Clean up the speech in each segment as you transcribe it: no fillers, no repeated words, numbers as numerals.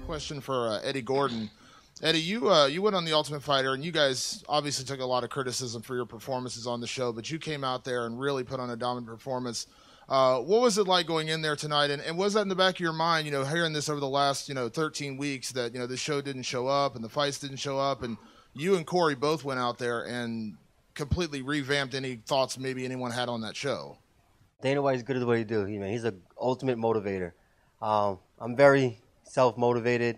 question for Eddie Gordon. Eddie, you went on The Ultimate Fighter, and you guys obviously took a lot of criticism for your performances on the show, but you came out there and really put on a dominant performance. What was it like going in there tonight, and was that in the back of your mind, hearing this over the last, 13 weeks that, the show didn't show up and the fights didn't show up, and you and Corey both went out there and completely revamped any thoughts maybe anyone had on that show? Dana White's good at what he do. He's an ultimate motivator. I'm very self-motivated.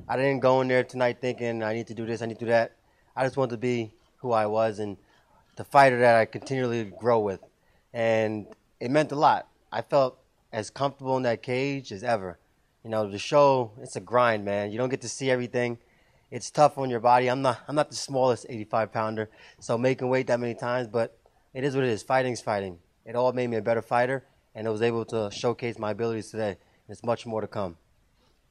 I didn't go in there tonight thinking I need to do this, I need to do that. I just wanted to be who I was and the fighter that I continually grow with. And it meant a lot. I felt as comfortable in that cage as ever. The show, it's a grind, man. You don't get to see everything. It's tough on your body. I'm not the smallest 85-pounder, so making weight that many times, but it is what it is. Fighting's fighting. It all made me a better fighter, and I was able to showcase my abilities today. There's much more to come.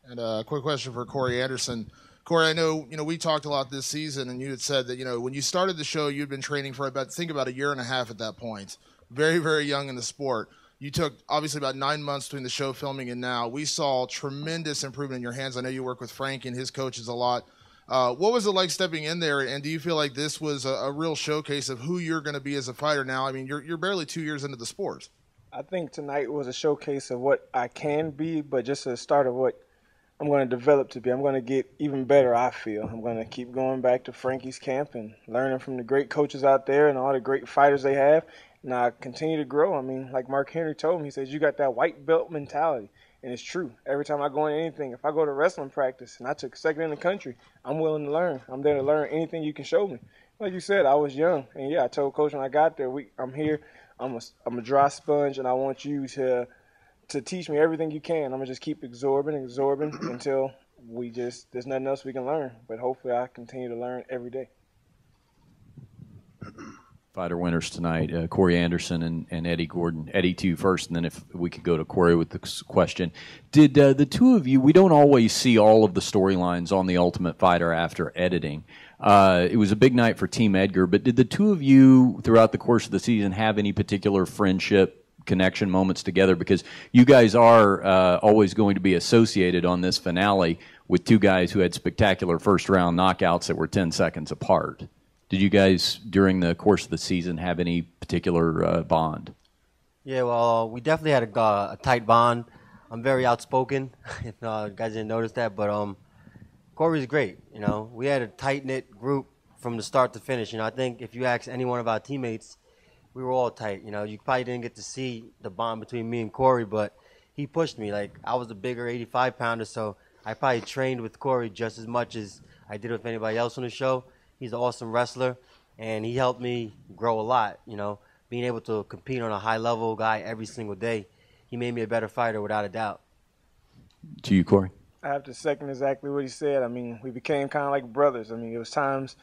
And a quick question for Corey Anderson. Corey, I know, we talked a lot this season, and you had said that, when you started the show, you'd been training for about a year and a half at that point. Very, very young in the sport. You took, obviously, about 9 months between the show filming and now. We saw tremendous improvement in your hands. I know you work with Frank and his coaches a lot. What was it like stepping in there, and do you feel like this was a real showcase of who you're going to be as a fighter now? I mean, you're barely 2 years into the sport. I think tonight was a showcase of what I can be, but just a start of what I'm going to develop to be. I'm going to get even better, I feel. I'm going to keep going back to Frankie's camp and learning from the great coaches out there and all the great fighters they have. And I continue to grow. I mean, like Mark Henry told me, he says, you got that white belt mentality. And it's true. Every time I go in anything, if I go to wrestling practice and I took second in the country, I'm willing to learn. I'm there to learn anything you can show me. Like you said, I was young. And, yeah, I told Coach when I got there, I'm here. I'm a dry sponge, and I want you to teach me everything you can. I'm going to just keep absorbing until there's nothing else we can learn. But hopefully I continue to learn every day. Fighter winners tonight, Corey Anderson and Eddie Gordon. Eddie to you first, and then if we could go to Corey with the question. Did the two of you, we don't always see all of the storylines on The Ultimate Fighter after editing. It was a big night for Team Edgar, but did the two of you throughout the course of the season have any particular friendship connection moments together? Because you guys are always going to be associated on this finale with two guys who had spectacular first-round knockouts that were 10 seconds apart. Did you guys, during the course of the season, have any particular bond? Yeah, well, we definitely had a tight bond. I'm very outspoken, if you guys didn't notice that. But Corey's great. We had a tight-knit group from the start to finish. I think if you ask any one of our teammates, we were all tight. You probably didn't get to see the bond between me and Corey, but he pushed me. Like, I was the bigger 85-pounder, so I probably trained with Corey just as much as I did with anybody else on the show. He's an awesome wrestler, and he helped me grow a lot, being able to compete on a high-level guy every single day. He made me a better fighter without a doubt. To you, Corey. I have to second exactly what he said. I mean, we became kind of like brothers. I mean, it was times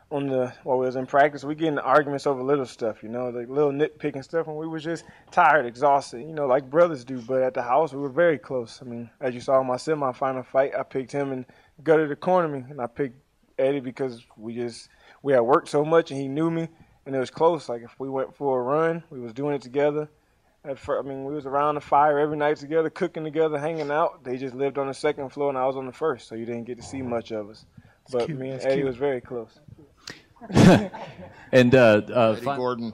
while we was in practice, we get into arguments over little stuff, like little nitpicking stuff, and we were just tired, exhausted, like brothers do. But at the house, we were very close. I mean, as you saw in my semifinal fight, I picked him and gutted to corner me, and I picked Eddie because we had worked so much and he knew me, and it was close. Like, if we went for a run, we was doing it together. We was around the fire every night together, cooking together, hanging out. They just lived on the second floor and I was on the first, so you didn't get to see much of us. But me and Eddie was very close. And Eddie Gordon,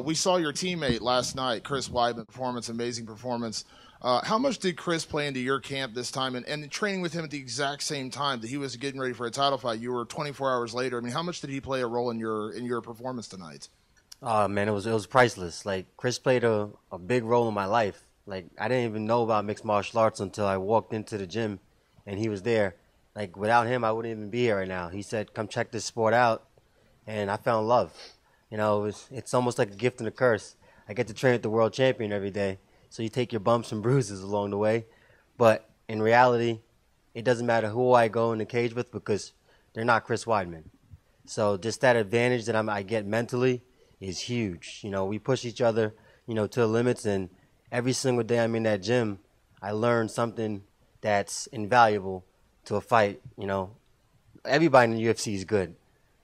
we saw your teammate last night, Chris Weidman, amazing performance. How much did Chris play into your camp this time, and training with him at the exact same time that he was getting ready for a title fight? You were 24 hours later. I mean, how much did he play a role in your performance tonight? Man, it was priceless. Like, Chris played a big role in my life. Like, I didn't even know about mixed martial arts until I walked into the gym and he was there. Like, without him, I wouldn't even be here right now. He said, come check this sport out, and I fell in love. It's almost like a gift and a curse. I get to train with the world champion every day. So you take your bumps and bruises along the way. But in reality, it doesn't matter who I go in the cage with because they're not Chris Weidman. So just that advantage that I get mentally is huge. We push each other, to the limits. And every single day I'm in that gym, I learn something that's invaluable to a fight. Everybody in the UFC is good.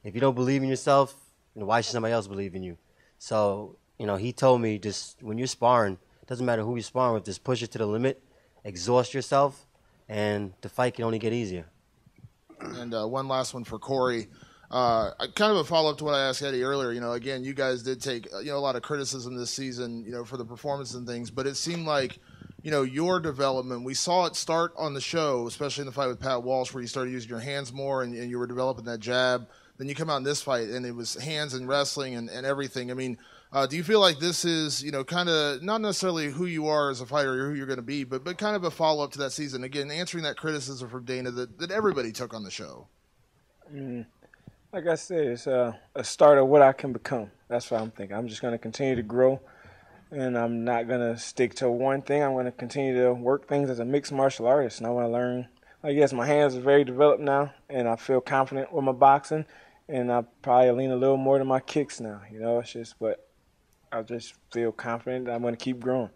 If you don't believe in yourself, why should somebody else believe in you? So, he told me just when you're sparring, doesn't matter who you're sparring with, just push it to the limit, exhaust yourself, and the fight can only get easier. And one last one for Corey. Kind of a follow-up to what I asked Eddie earlier. Again, you guys did take a lot of criticism this season, for the performance and things, but it seemed like your development. We saw it start on the show, especially in the fight with Pat Walsh, where you started using your hands more and you were developing that jab. Then you come out in this fight, and it was hands and wrestling and everything. I mean, do you feel like this is, kind of not necessarily who you are as a fighter or who you're going to be, but kind of a follow-up to that season? Again, answering that criticism from Dana that everybody took on the show. Like I said, it's a start of what I can become. That's what I'm thinking. I'm just going to continue to grow, and I'm not going to stick to one thing. I'm going to continue to work things as a mixed martial artist, and I want to learn. I guess my hands are very developed now, and I feel confident with my boxing, and I probably lean a little more to my kicks now. It's just, but I just feel confident that I'm going to keep growing.